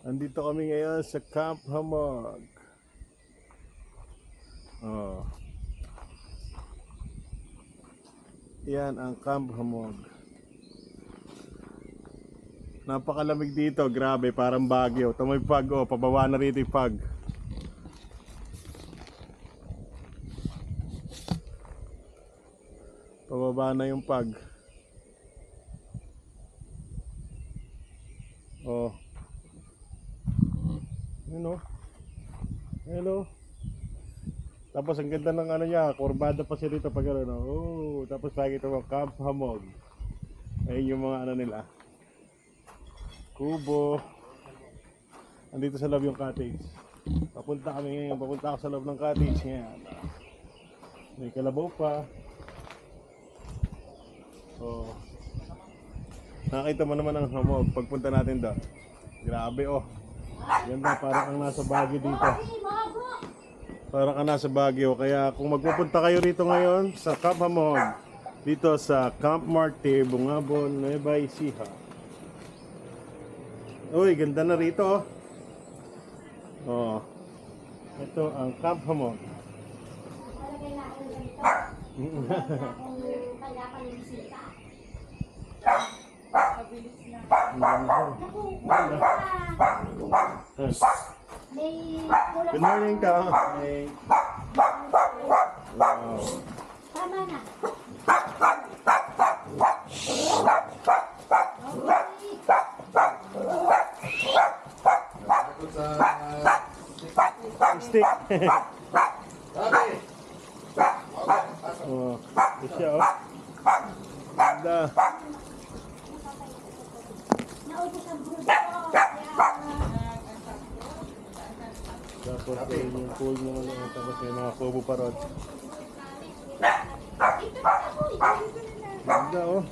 Andito kami ngayon sa Camp Hamog. Oh. Yan ang Camp Hamog. Napakalamig dito, grabe, parang Baguio. Ito may fog, oh, pababa na rito yung fog. Pababa na yung fog. Oh. Yun, oh. Hello. Tapos ang ganda ng ano niya, kurbada pa siya dito pag ano, no? Oh, tapos nakikita mo, Camp Hamog. Ayun yung mga ano nila. Kubo. Andito sa loob yung cottage. Papunta kami ngayon, papunta ako sa loob ng cottage ngayon. May kalabaw pa. Oh. Nakita mo naman ang hamog pagpunta natin doon. Grabe, oh. Ganda, parang kang nasa Baguio dito. Parang kang nasa Baguio. Kaya kung magpupunta kayo rito ngayon sa Camp Hamog, dito sa Camp Marte, Bungabon, Nueva Ecija. Uy, ganda na rito, oh. Oh. Ito ang Camp Hamog. Good morning, ka. Hey. Wow. Tama na. Stick. Oh, ito siya, oh. Ganda. Naubos ang bruto. Tapos yung pool naman, tapos may mga kubo pa ron. Ganda, oh.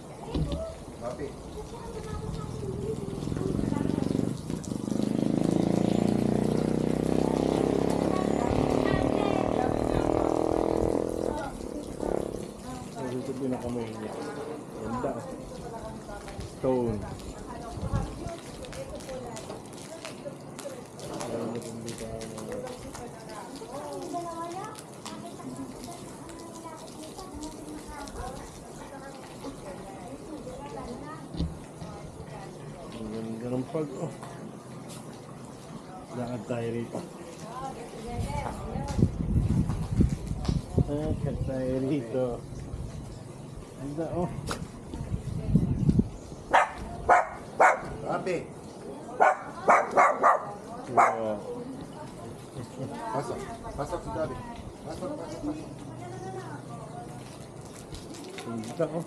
Ito pinakamay niya. Ganda. Stone. Ang ganda ng pag, oh. Lakad tayo rito. Lakad tayo rito. Ganda, oh. Rapi. Wow. Pasok. Pasok si Daddy. Pasok. Ganda, oh.